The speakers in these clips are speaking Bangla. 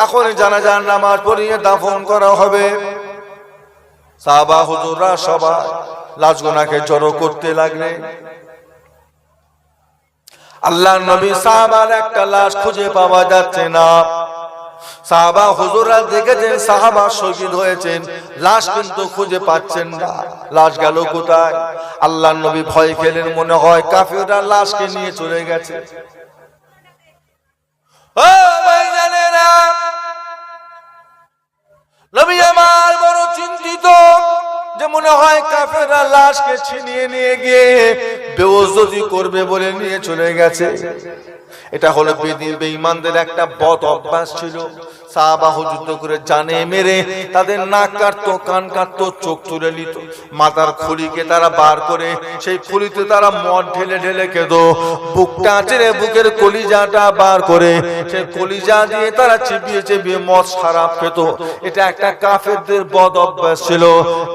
এখন জানাজার নামাজ পড়িয়ে দাফন করা হবে। সাহাবা হুজুররা সবাই লাশগুনাকে জড়ো করতে লাগলেন। আল্লাহর নবী সাহাবার একটা লাশ খুঁজে পাওয়া যাচ্ছে না। সাহাবা হুজুররা দেখেছেন সাহাবা শহীদ হয়েছেন, লাশ কিন্তু খুঁজে পাচ্ছেন না। লাশ গেল কোথায়? আল্লাহর নবী ভয় খেলেন, মনে হয় কাফেররা লাশকে নিয়ে চলে গেছে। ও ভাইজানেরা, নবী আমার বড় চিন্তিত যে মনে হয় কাফেররা লাশকে ছিনিয়ে নিয়ে গিয়ে বেইজ্জতি করবে বলে নিয়ে চলে গেছে। এটা হলো বেঈমানদের একটা বদ অভ্যাস ছিল। সাহাবা যুদ্ধ করে জানে মেরে তাদের নাক কাটতো, কান কাটতো, চোখ তুলে নিত, মাথার খুলিকে তারা বার করে সেই খুলিতে তারা মদ ঢেলে ঢেলে খেত, বুকটা চেড়ে বুকের কলিজাটা বার করে সেই কলিজা দিয়ে তারা চিবিয়ে চিবিয়ে মদ শরাব খেত। এটা একটা কাফেরদের বদ অভ্যাস ছিল।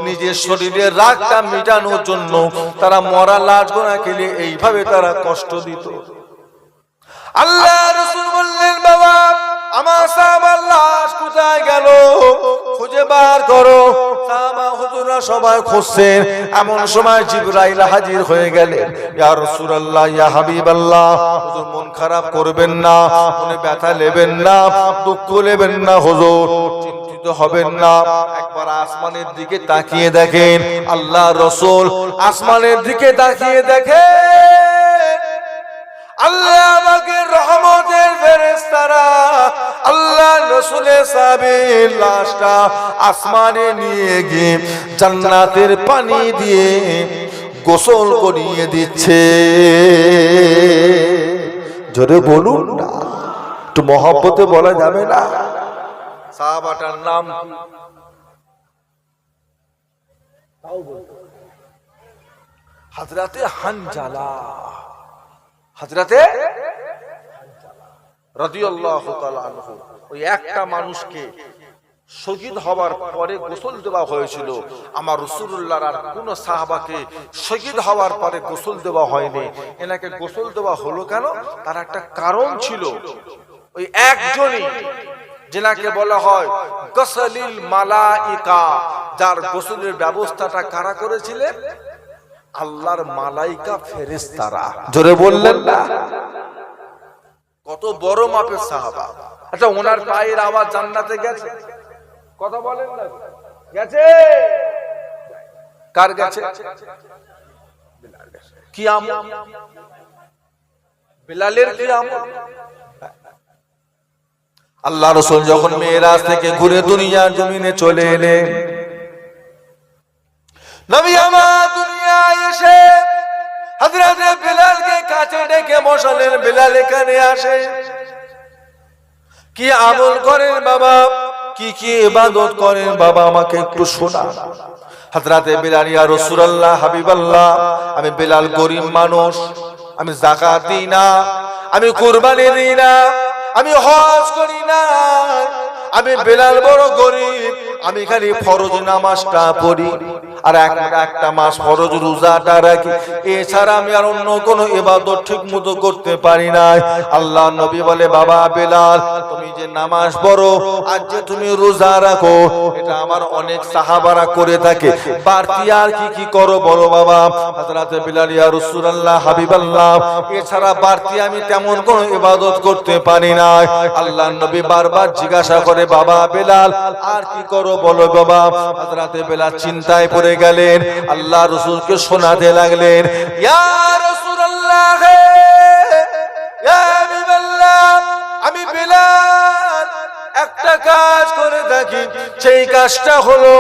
নিজের শরীরের রাগটা মেটানোর জন্য তারা মরা লাশগুনা খেলে এইভাবে তারা কষ্ট দিত। আল্লাহ রাসূল বললেন, বাবা আমার সাহাবার লাশ কোথায় গেল? খুঁজে বার করো। সাহাবা হুজুররা সবাই খুঁজছেন। এমন সময় জিবরাইল হাজির হয়ে গেলেন। ইয়া রাসূলুল্লাহ, ইয়া হাবিবাল্লাহ, হুজুর মন খারাপ করবেন না, মনে ব্যথা নেবেন না, দুঃখ নেবেন না, হুজুর চিন্তিত হবেন না। একবার আসমানের দিকে তাকিয়ে দেখেন। আল্লাহ রাসূল আসমানের দিকে তাকিয়ে দেখেন, আল্লাহ আমাকে রহমতের ফেরেশতারা আল্লাহ রাসূলের সাহাবীর লাশটা আসমানে নিয়ে গিয়ে জান্নাতের পানি দিয়ে গোসল করিয়ে দিচ্ছে। জোরে বলুন না, একটু মহব্বতে বলা যাবে না? সাহাবাটার নাম হযরতে হানজালা। হযরতে রাদিয়াল্লাহু তাআলা আনহু। ওই একটা মানুষকে শহীদ হওয়ার পরে গোসল দেওয়া হয়েছিল। আমার রাসূলুল্লাহর আর কোন সাহাবাকে শহীদ হওয়ার পরে গোসল দেওয়া হয়নি। এনাকে গোসল দেওয়া হলো কেন? তার একটা কারণ ছিল। ওই একজনই যেনাকে বলা হয় গোসলিল মালাইকা, যার গোসলের ব্যবস্থাটা কারা করেছিলেন? আল্লাহর মালাইকা ফেরেশতারা। জোরে বললেন না? কত বড় মাপের সাহাবা। আচ্ছা, ওনার পায়ের আওয়াজ জান্নাতে গেছে? কথা বলেন না, গেছে? কার গেছে? কি আমল? বিলালের কি আমল? আল্লাহ রাসূল যখন মেরাজ থেকে ঘুরে দুনিয়ার জমিনে চলে এলেন, নবী আমার দুনিয়ায় এসে হযরত বিলালকে কাছে ডেকে বসালেন। বিলাল এখানে আসে, কি আমল করেন বাবা, কি কি ইবাদত করেন বাবা, আমাকে একটু শোনান। হযরত বিলাল, ইয়া রাসূলুল্লাহ, হাবিবাল্লাহ, আমি বিলাল গরীব মানুষ, আমি যাকাত দিই না, আমি কুরবানি দিই না, আমি হজ করি না, আমি বিলাল বড় গরীব, আমি খালি ফরজ নামাজটা পড়ি আর একটা মাস ফরজ রোজাটা রাখি, এছাড়া আমি আর অন্য কোনো ইবাদত ঠিক মতো করতে পারি না। আল্লাহ নবী বলে, বাবা বিলাল, তুমি যে নামাজ পড়ো আর যে তুমি রোজা রাখো, এটা আমার অনেক সাহাবারা করে থাকে, বাড়তি আর কি কি করো বলো বাবা? হযরত বিলাল, ইয়া রাসূলুল্লাহ, হাবিবাল্লাহ, এছাড়া বাড়তি আমি তেমন কোনো ইবাদত করতে পারি না। আল্লাহ নবী বারবার জিজ্ঞাসা করে, বাবা বিলাল, আর কি করো বলো বাবা? হযরত বিলাল চিন্তায় পড়ে গেলেন। আল্লাহ রাসূলকে শোনাতে লাগলেন, ইয়া রাসূলুল্লাহ, ইয়া হাবিবাল্লাহ, আমি বিলাল একটা কাজ করে থাকি, সেই কাজটা হলো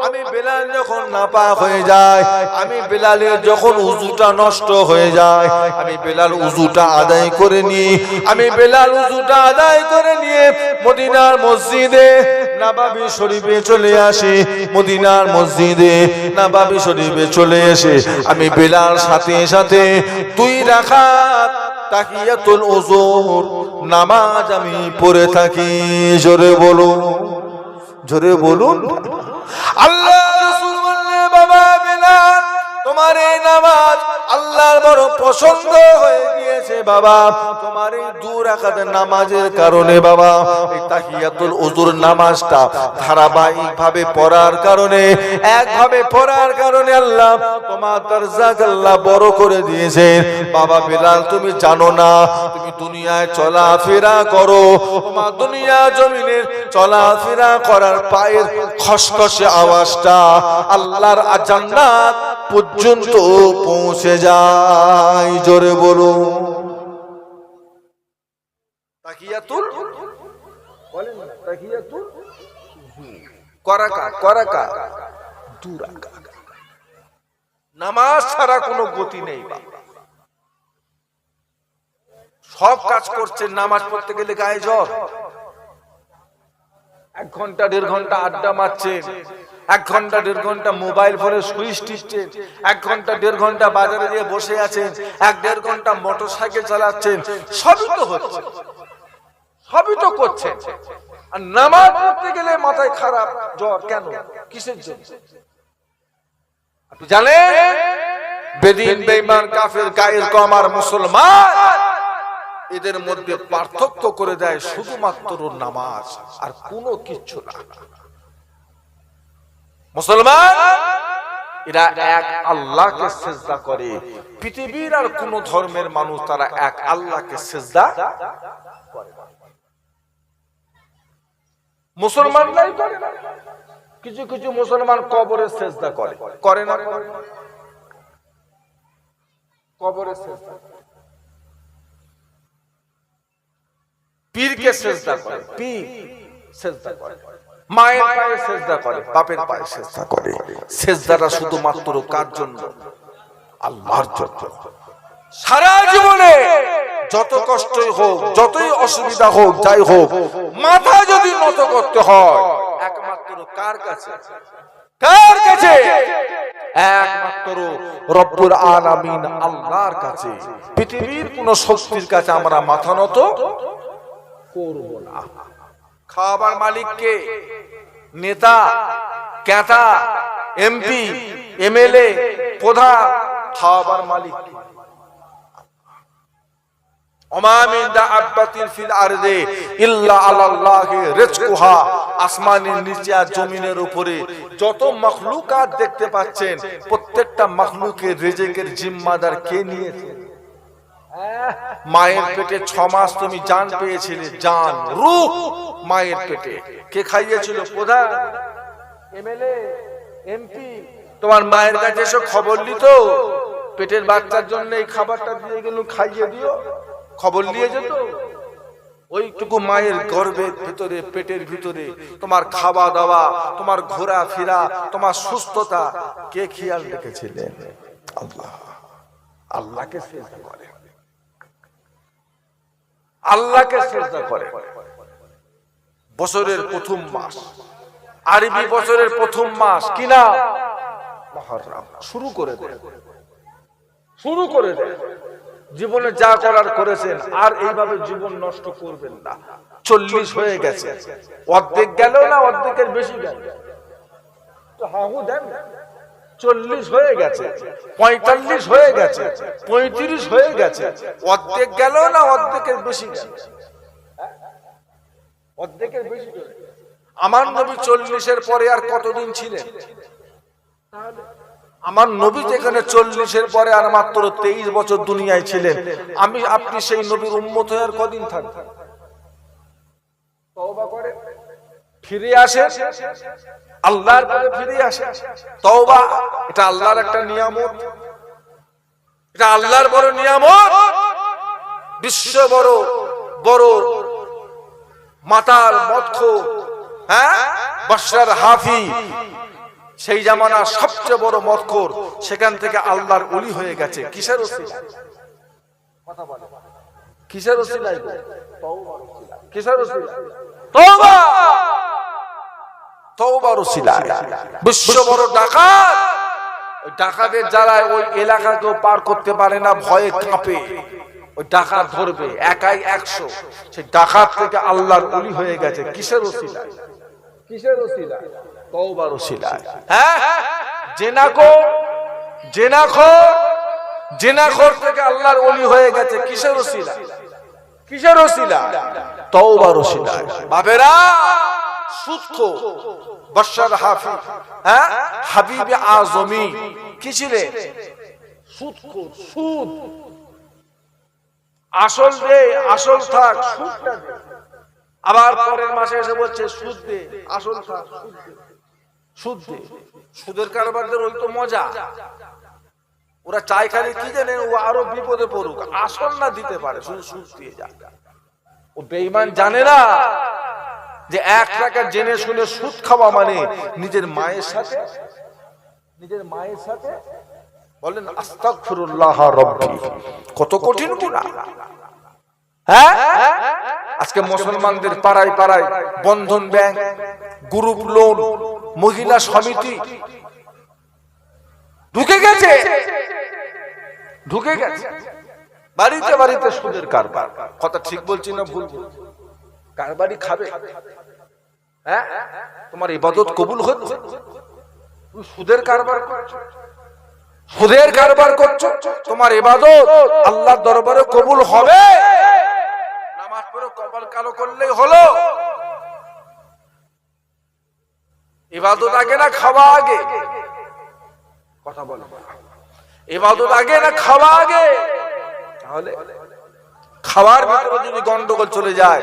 আমি বিলাল যখন নাপাক হয়ে যায়, আমি বিলালের যখন উযুটা নষ্ট হয়ে যায়, আমি বিলাল উযুটা আদায় করে নিই, আমি বিলাল উযুটা আদায় করে নিয়ে মদিনার মসজিদে নববী শরীফে চলে আসি। মদিনার মসজিদে নববী শরীফে চলে এসে আমি বিলাল সাথে সাথে 2 রাকাত তাহিয়াতুল উযুর নামাজ আমি পড়ে থাকি। জোরে বলুন, জোরে বলুন। আল্লাহ রাসূল বললেন, বাবা বিলাল, তোমার এই নামাজ আল্লাহ আল্লাহর বড় পছন্দ হয়ে গিয়েছে বাবা তোমার এই 2 রাকাতের নামাজের কারণে বাবা এই তাহিয়াতুল উযুর নামাজটা ধারাবাহিক ভাবে পড়ার কারণে একভাবে পড়ার কারণে আল্লাহ তোমার দরজাক আল্লাহ বড় করে দিয়েছে বাবা বিলাল তুমি জানো না তুমি দুনিয়ায় চলাফেরা করো তোমার দুনিয়া জমিনের চলাফেরা করার পায়ের খসখসে আওয়াজটা আল্লাহর জান্নাত পর্যন্ত পৌঁছে যায় জোরে বলো তাহিয়াতুল বলেন না তাহিয়াতুল করাকা 2 রাকাত নামাজ ছাড়া কোনো গতি নেই বাবা সব কাজ করছে নামাজ পড়তে গেলে গায়ে জ্বর 1 ঘন্টা 1.5 ঘন্টা আড্ডা মারছেন 1 ঘন্টা 1.5 ঘন্টা মোবাইল ফোনে সুইচ টিপছেন 1 ঘন্টা 1.5 ঘন্টা বাজারে গিয়ে বসে আছেন 1-1.5 ঘন্টা মোটরসাইকেল চালাচ্ছেন সবই তো হচ্ছে সবই তো করছেন আর নামাজ পড়তে গেলে মাথায় খারাপ জ্বর কেন কিসের জন্য আপনি জানেন বেদিন বেঈমান কাফের গায়ের কম আর মুসলমান এদের মধ্যে পার্থক্য করে দেয় শুধুমাত্র নামাজ আর কোনো কিছু না মুসলমান এরা এক আল্লাহকে সিজদা করে পৃথিবীর আর কোন ধর্মের মানুষ তারা এক আল্লাহকে সিজদা করে মুসলমানরাই করে না কিছু কিছু মুসলমান কবরে সিজদা করে করে না কবরে সিজদা পীরকে সিজদা করে পীর সিজদা করে মায়ের পায়ে সিজদা করে বাপের পায়ে সিজদা করে সিজদাটা শুধুমাত্র কার জন্য আল্লাহর জন্য সারা জীবনে যত কষ্টই হোক যতই অসুবিধা হোক যাই হোক মাথা যদি নত করতে হয় একমাত্র কার কাছে একমাত্র রব্বুল আলামিন আল্লাহর কাছে পৃথিবীর কোন শক্তির কাছে আমরা মাথা নত করব না খাবার মালিককে নেতা ক্যাটা এমপি এমএলএ প্রধান খাবার মালিক আসমানের নিচে আর জমিনের উপরে যত মখলুকাত দেখতে পাচ্ছেন প্রত্যেকটা মখলুকের রিজিকের জিম্মাদার কে নিয়েছে মায়ের পেটে 6 মাস তুমি জান পেয়েছিলে জান রূহ মায়ের পেটে কে খাইয়েছিল প্রধান এমএলএ এমপি তোমার মায়ের কাছে এসে খবর নিত পেটের বাচ্চার জন্য এই খাবারটা দিয়ে গেল খাইয়ে দিও খবর নিয়ে যেত ওইটুকু মায়ের গর্ভের ভিতরে পেটের ভিতরে তোমার খাওয়া দাওয়া তোমার ঘোরা ফেরা তোমার সুস্থতা কে খেয়াল রেখেছিলেন আল্লাহ আল্লাহকে সিজদা করে আল্লাহকে সিজদা করে বছরের প্রথম মাস আরবি বছরের প্রথম মাস কি না মুহররম শুরু করে দেয় জীবনে যা করার করেছেন আর এইভাবে জীবন নষ্ট করবেন না 40 হয়ে গেছে অর্ধেক গেল না অর্ধেকের বেশি গেল তো হাহু দেন 40 হয়ে গেছে 45 হয়ে গেছে 35 হয়ে গেছে অর্ধেক গেল না অর্ধেকের বেশি গেল অর্ধেকের বেশি গেল আমার নবী 40 এর পরে আর কতদিন ছিলেন আমার নবী যেখানে 40 এর পরে আর মাত্র 23 বছর দুনিয়ায় ছিলেন আমি আপনি সেই নবীর উম্মত হয়ে আর কদিন থাকবেন তওবা করে ফিরে আসে আল্লাহর কাছে ফিরে আসে তওবা এটা আল্লাহর একটা নিয়ামত এটা আল্লাহর বড় নিয়ামত বিশ্ব বড় বড় মাতাল মদখোর বাশার হাফি সেই জামানার সবচেয়ে বড় মদখোর সেখান থেকে আল্লাহর ওলি হয়ে গেছে কিসের ওসিলায় কথা বলে কিসের ওসিলায় তওবার ওসিলায় কিসের ওসিলায় তওবা তওবার ওসিলায় বিশ্ব বড় ডাকাত ওই ডাকাতের জ্বালায় ওই এলাকাকেও পার করতে পারে না ভয়ে কাঁপে ওই ডাকাত ধরবে একাই 100 সেই ডাকাত থেকে আল্লাহর ওলি হয়ে গেছে কিসের ওসিলায় কিসের ওসিলায় তওবার ওসিলায় জেনাখোর জিনাখোর থেকে আল্লাহর ওলি হয়ে গেছে কিসের ওসিলা? কিসের ওসিলা? তওবার ওসিলা। বাবেরা সুদখোর বাশার হাফি, হ্যাঁ, হাবিবে আজমি কি ছিলেন? সুদখোর। সুদ আসল দে, আসল থাক, সুদটা দে। আবার পরের মাসে এসে বলছে সুদ দে, আসল থাক, সুদ দে, সুদ দে। সুদের কারবারদের ওই তো মজা। ওরা চাই খালি কি জানে, ও আরো বিপদে পড়ুক, আসল না দিতে পারে, শুধু সুদ দিয়ে যায়। ও বেঈমান জানে না যে 1 টাকা জেনে শুনে সুদ খাওয়া মানে নিজের মায়ের সাথে, নিজের মায়ের সাথে বলেন আস্তাগফিরুল্লাহ রাব্বি, কত কঠিন গুনাহ। হ্যাঁ, আজকে মুসলমানদের পাড়ায় পাড়ায় বন্ধন ব্যাংক, গ্রুপ লোন, মহিলা সমিতি ঢুকে গেছে, ঢুকে গেছে বাড়িতে বাড়িতে সুদের কারবার। কথা ঠিক বলছি না ভুল বলছি? কারবারি খাবে, হ্যাঁ, তোমার ইবাদত কবুল হচ্ছে? তুমি সুদের কারবার করছো, সুদের কারবার করছো, তোমার ইবাদত আল্লাহর দরবারে কবুল হবে? নামাজ পড়ে কপাল কালো করলেই হলো? ইবাদত আগে না খাওয়া আগে? কথা বলো, ইবাদত আগে না খাওয়া আগে? তাহলে খাওয়ার ভিতরে যদি গন্ডগোল চলে যায়,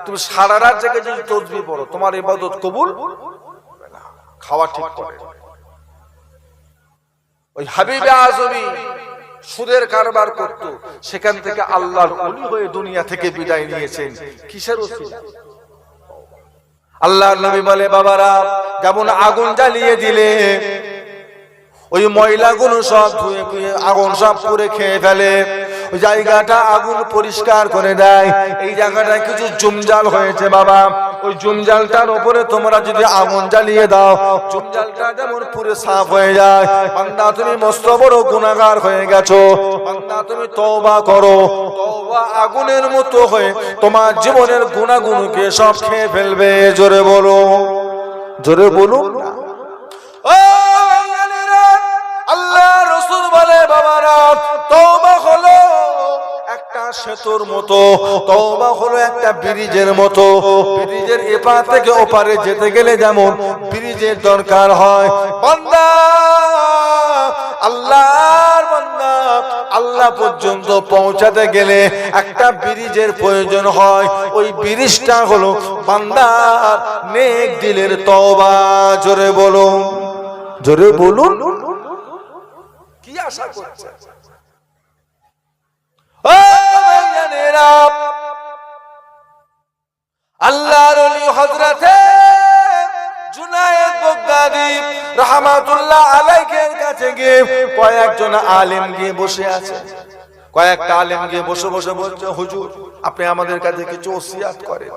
তুমি সারা রাত জেগে যদি তাসবিহ পড়ো, তোমার ইবাদত কবুল হবে না। খাওয়া ঠিক করে। ওই হাবিবে আজমি সুদের কারবার করত, সেখান থেকে আল্লাহর ওলি হয়ে দুনিয়া থেকে বিদায় নিয়েছেন কিসের ওসিলা? আল্লাহর নবী বলে, বাবারা, যেমন আগুন জ্বালিয়ে দিলে ওই ময়লাগুলো সব ধুয়ে ধুয়ে আগুন সব পুড়ে খেয়ে ফেলে, ওই জায়গাটা আগুন পরিষ্কার করে দেয়। এই জায়গাটা কিছু জঞ্জাল হয়েছে বাবা, ওই জঞ্জালটার উপরে তোমরা যদি আগুন জ্বালিয়ে দাও, জঞ্জালটা যেমন পুরো সাফ হয়ে যায়। বান্দা, তুমি মস্ত বড় গুনাহগার হয়ে গেছো, বান্দা তুমি তওবা করো। তওবা আগুনের মতো হয়ে তোমার জীবনের গুনাহগুলোকে সব খেয়ে ফেলবে। জোরে বলো, জোরে বলুন না। আল্লাহ রাসূল বলে, বাবারা, তওবা হলো একটা সেতুর মতো, তওবা হলো একটা ব্রিজের মতো। ব্রিজের এপার থেকে ওপারে যেতে গেলে যেমন ব্রিজের দরকার হয়, বান্দা আল্লাহর বান্দা আল্লাহ পর্যন্ত পৌঁছাতে গেলে একটা ব্রিজের প্রয়োজন হয়। ওই ব্রিজটা হলো বান্দার নেক দিলের তওবা। জোরে বলুন, জোরে বলুন। কি আশা করছে? আল্লাহর ওলি হযরতে জুনায়েদ বাগদাদী রাহমাতুল্লাহ আলাইহির কাছে গিয়ে কয়েকজন আলেম গিয়ে বসে আছে। কয়েকটা আলেম গিয়ে বসে বসে বলছে, হুজুর, আপনি আমাদের কাছে কিছু ওসিয়াত করেন,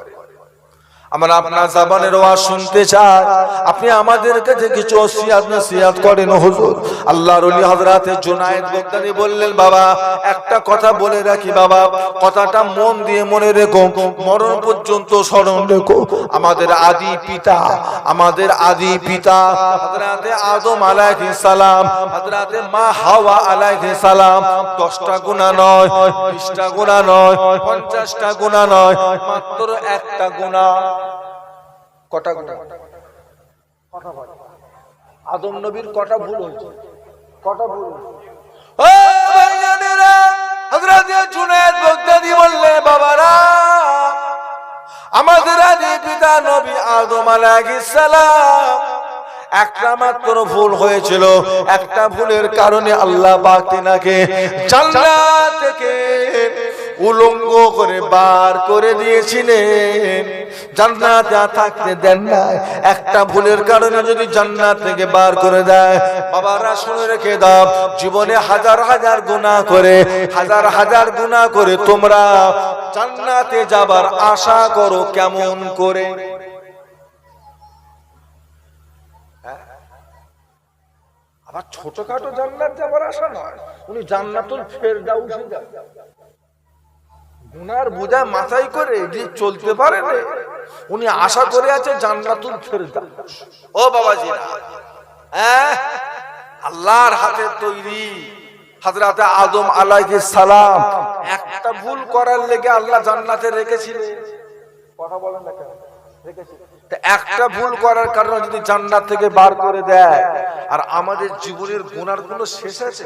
আমরা আপনার জবানের ওয়াজ শুনতে চাই, আপনি আমাদের কাছে কিছু ওসিয়াত নসিহত করেন হুজুর। আল্লাহর ওলি হযরতে জুনায়েদ বাগদাদী বললেন, বাবা, একটা কথা বলে রাখি বাবা, কথাটা মন দিয়ে মনে রেখো, মরণ পর্যন্ত স্মরণ রেখো। আমাদের আদি পিতা, আমাদের আদি পিতা হযরতে আদম আলাইহিস সালাম, হযরতে মা হাওয়া আলাইহিস সালাম 10টা গুনাহ নয়, 20টা গুনাহ নয়, 50টা গুনাহ নয়, মাত্র একটা গুনাহ। কটা গুনাহ? আদম নবীর কটা ভুল হয়েছে? কটা ভুল? ও ভাইয়ানেরা, হযরত জুনায়েদ বাগদাদী বললেন, বাবারা, আমাদের আদি পিতা নবী আদম আলাইহিস সালাম একটা মাত্র ভুল হয়েছিল। একটা ভুলের কারণে আল্লাহ পাক তিনাকে জান্নাত থেকে উলঙ্গ করে বার করে দিয়েছিলেন, জান্নাতে থাকতে দেন না। একটা ভুলের কারণে যদি জান্নাত থেকে বার করে দেয়, বাবারা শুনে রেখে দাও, জীবনে হাজার হাজার গুনাহ করে, হাজার হাজার গুনাহ করে তোমরা জান্নাতে যাবার আশা করো কেমন করে? আবার ছোটখাটো জান্নাত যাবার আশা নয়, উনি জান্নাতুল ফেরদাউসে যাবেন। গুনার বোঝা মাথায় করে যে চলতে পারে না, উনি আশা করে আছে জান্নাতুল ফেরদাউস। ও বাবাজি, হ্যাঁ, আল্লাহর হাতে তৈরি হযরত আদম আলাইহিস সালাম একটা ভুল করার লেগে আল্লাহ জান্নাতে রেখেছিলেন। কথা বলেন না কেন? রেখেছিলেন। একটা ভুল করার কারণে যদি জান্নাত থেকে বার করে দেয়, আর আমাদের জীবনের গুনার কোনো শেষ আছে?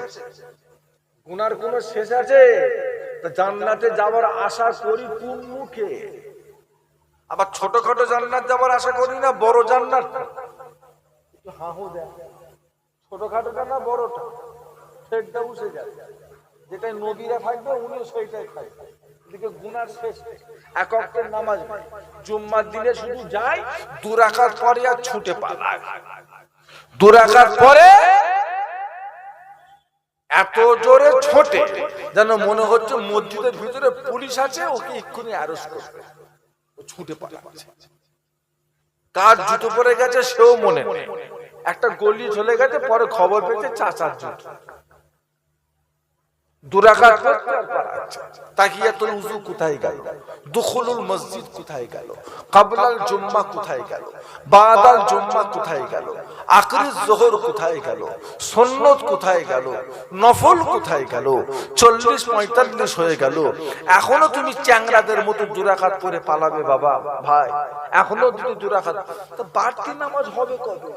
গুনার কোনো শেষ আছে? তো জান্নাতে যাওয়ার আশা করি কোন মুখে? আবার ছোটখাটো জান্নাত যাওয়ার আশা করি না বড় জান্নাত? একটু হাহু দেয়। ছোটখাটোটা না বড়টা? সেটা উঠে যায়। যেটাই নবীরা থাকবে উনিও সেইটাই থাকবে। এদিকে গুনার শেষ। এক ওয়াক্তের নামাজ জুম্মার দিনে শুধু যায়, 2 রাকাত পরে আর ছুটে পালায়। 2 রাকাত পরে এত জোরে ছোটে যেন মনে হচ্ছে মসজিদের ভিতরে পুলিশ আছে, ওকে এক্ষুনি অ্যারেস্ট করবে। ও ছুটে পালাচ্ছে। কার জুতো পরে গেছে সেও মনে নেই। একটা গলি চলে গেছে, পরে খবর পেয়েছে চাচার জুতো। 2 রাকাত পড়তে আর পারছে না। তাহিয়াতুল উযু কোথায় গেল? দুখুলুল মসজিদ কোথায় গেল? ক্বাবলাল জুম্মা কোথায় গেল? বাদাল জুম্মা কোথায় গেল? আখরিজ যোহর কোথায় গেল? সুন্নত কোথায় গেল? নফল কোথায় গেল? 40-45 হয়ে গেল, এখনো তুমি চ্যাংড়াদের মতো 2 রাকাত পড়ে পালাবে? বাবা ভাই, এখনো তুমি 2 রাকাত, তো বাড়তি নামাজ হবে কবে?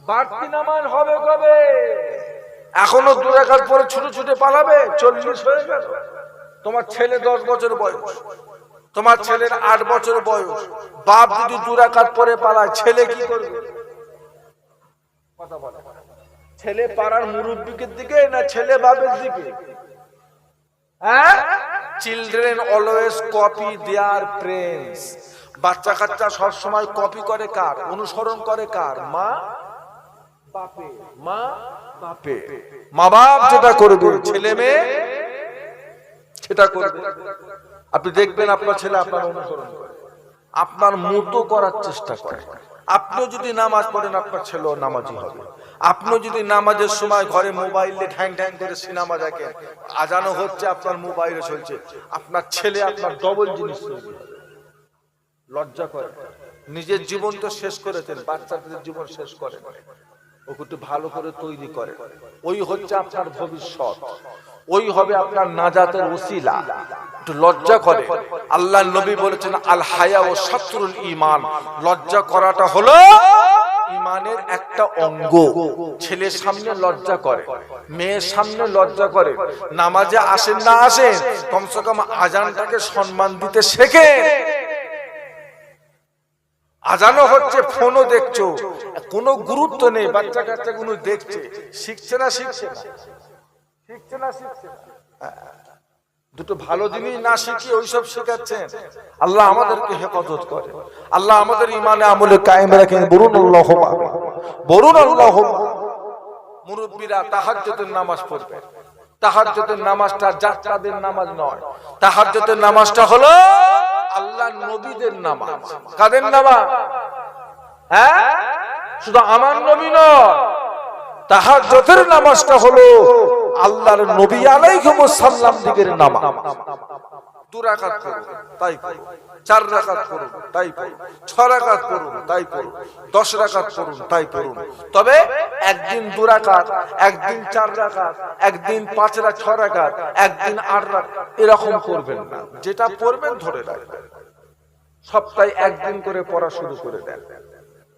বাড়তি নামাজ হবে কবে? এখনো 2 রাকাত পরে ছুটে ছুটে পালাবে? 40 হয়ে গেল। তোমার ছেলে 10 বছর বয়স, তোমার ছেলের 8 বছর বয়স, বাপ যদি 2 রাকাত পরে পালায়, ছেলে কি করবে? কথা বলে। ছেলে পাড়ার মুরব্বিকের দিকে না ছেলে বাপের দিকে? হ্যাঁ? চিলড্রেন অলওয়েজ কপি দেয়ার প্রেন্টস। বাচ্চা কাচ্চা সব সময় কপি করে কার? অনুসরণ করে কার? মা বাপে। মা বাপে। মা বাপ যেটা করবে ছেলে মেয়ে সেটা করবে। আপনি দেখবেন আপনার ছেলে আপনার অনুসরণ করে, আপনার মতো করার চেষ্টা করে। আপনিও যদি নামাজ পড়েন, আপনার ছেলেও নামাজি হবে। আপনিও যদি নামাজের সময় ঘরে মোবাইলে ঢ্যাং ঢ্যাং করে সিনেমা দেখেন, আজানো হচ্ছে, আপনার মোবাইলে চলছে, আপনার ছেলে আপনার ডবল জিনিস তৈরি হবে। লজ্জা করে। নিজের জীবন তো শেষ করেছেন, বাচ্চাদের জীবন শেষ করেন, ওকে একটু ভালো করে তৈরি করে। ওই হচ্ছে আপনার ভবিষ্যৎ, ওই হবে আপনার নাজাতের ওসিলা। একটু লজ্জা করে। আল্লাহ নবী বলেছেন আল হায়া ও শাতরুল ঈমান, লজ্জা করাটা হলো ঈমানের একটা অঙ্গ। ছেলের সামনে লজ্জা করে, মেয়ের সামনে লজ্জা করে। নামাজে আসেন না আসেন, কমসে কম আজানটাকে সম্মান দিতে শেখে। আজানো হচ্ছে, ফোনও দেখছো, কোনো গুরুত্ব নেই। বাচ্চা কাচ্চা গুলো দেখছে, শিখছে না শিখছে না? শিখছে না শিখছে না? দুটো ভালো জিনিস না শিখিয়ে ওইসব শেখাচ্ছেন। আল্লাহ আমাদেরকে হেফাজত করে, আল্লাহ আমাদের ইমানে আমলে কায়েম রাখেন। বলুন আল্লাহুম্মা, বলুন আল্লাহুম্মা। মুরব্বিরা তাহাজ্জুদের নামাজ পড়বে। তাহাজ্জুদের নামাজটা যাত্রাদের নামাজ নয়। তাহাজ্জুদের নামাজটা হলো আল্লাহ নবীদের নামাজ। কাদের নামাজ? হ্যাঁ, শুধু আমার নবী নয়, তাহাজ্জুদের নামাজটা হলো আল্লাহর নবী আলাইহিস সালাম দিগের নামাজ। 2 রাকাত পড়ুন, তাই পড়ুন। 4 রাকাত পড়ুন, তাই পড়ুন। 6 রাকাত পড়ুন, তাই পড়ুন। 10 রাকাত পড়ুন, তাই পড়ুন। তবে একদিন 2 রাকাত, একদিন 4 রাকাত, একদিন 5 রাকাত, 6 রাকাত, একদিন 8 রাকাত, এরকম করবেন না। যেটা পড়বেন ধরে রাখবেন। সপ্তাহে একদিন করে পড়া শুরু করে দেন।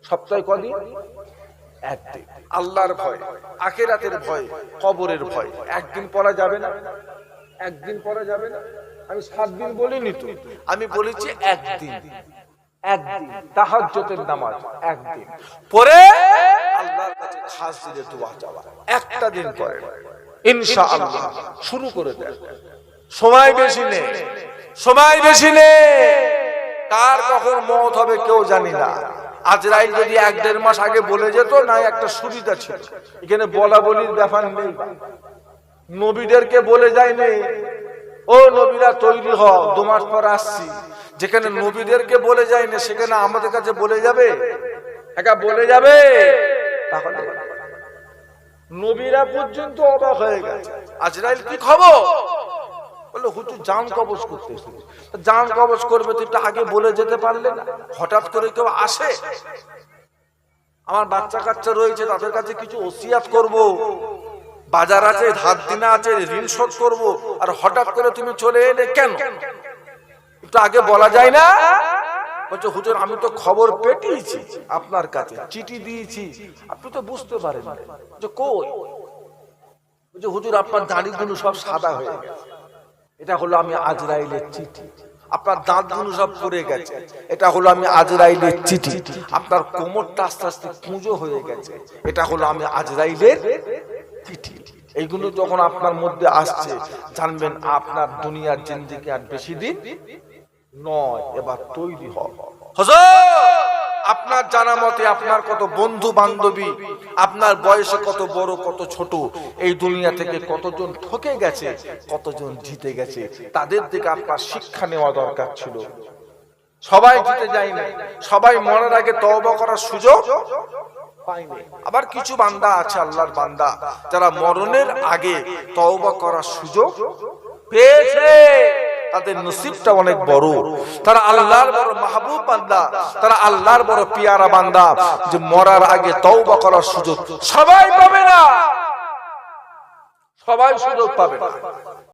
সপ্তাহে কদিন? একদিন। আল্লাহর ভয়, আখিরাতের ভয়, কবরের ভয়। একদিন পড়া যাবে না? একদিন পড়া যাবে না? আমি 7 দিন বলিনি তো, আমি বলেছি একদিন। একদিন তাহাজ্জুদের নামাজ একদিন পড়ে আল্লাহর কাছে খাস দিলে দোয়া চাওয়া। একটা দিন পড়ে ইনশাআল্লাহ শুরু করে দেন। সময় বেশি নেই, সময় বেশি নেই। কার কখন মওত হবে কেউ জানি না। আজরাইল যদি 1-1.5 মাস আগে বলে যেত, না একটা সুবিধা ছিল। এখানে বলা বলির ব্যাপার নেই। নবীদেরকে বলে যায়নি, ও নবীরা তৈরি হও, 2 মাস পর আসছি। যেখানে নবীদেরকে বলে যায়নি, সেখানে আমাদের কাছে বলে যাবে? একা বলে যাবে? তাহলে নবীরা পর্যন্ত অবাক হয়ে গেছে। আজরাইল কি খবর? বলে হুজুর জান কবজ করতে এসেছে। জান কবজ করবে তো আগে বলে যেতে পারলে না? হঠাৎ করে কেউ আসে? আমার বাচ্চা কাচ্চা রয়েছে, তাদের কাছে কিছু ওসিয়াত করব, বাজার আছে, ধার দিনা আছে, ঋণ শোধ করব, আর হঠাৎ করে তুমি চলে এলে কেন? একটু আগে বলা যায় না? বলছে হুজুর আমি তো খবর পেটিয়েছি আপনার কাছে, চিঠি দিয়েছি, আপনি তো বুঝতে পারেন। যে কই? বলছে হুজুর আপনার দাড়িগুলো সব সাদা হয়ে গেছে, এটা হলো আমি আজরাইলের চিঠি। আপনার দাঁতগুলো সব পড়ে গেছে, এটা হলো আমি আজরাইলের চিঠি। আপনার কোমরটা আস্তে আস্তে কুঁজো হয়ে গেছে, এটা হলো আমি আজরাইলের চিঠি। এইগুলো যখন আপনার মধ্যে আসছে, জানবেন আপনার দুনিয়ার জিন্দেগি আর বেশি দিন নয়, এবার তৈরি হও। হুজুর আপনার জানা মতে আপনার কত বন্ধু বান্ধবী, আপনার বয়সে কত বড় কত ছোট, এই দুনিয়া থেকে কতজন ঠকে গেছে, কতজন জিতে গেছে, তাদের থেকে আপনার শিক্ষা নেওয়া দরকার ছিল। সবাই জিতে যায় না, সবাই মরার আগে তওবা করার সুযোগ পায়নি। আবার কিছু বান্দা আছে, আল্লাহর বান্দা, যারা মরণের আগে তওবা করার সুযোগ পেয়েছে, তাদের নসিবটা অনেক বড়। তারা আল্লাহর বড় মাহবুব বান্দা, তারা আল্লাহর বড় পিয়ারা বান্দা, যে মরার আগে তওবা করার সুযোগ সবাই পাবে না, সবাই সুযোগ পাবে না।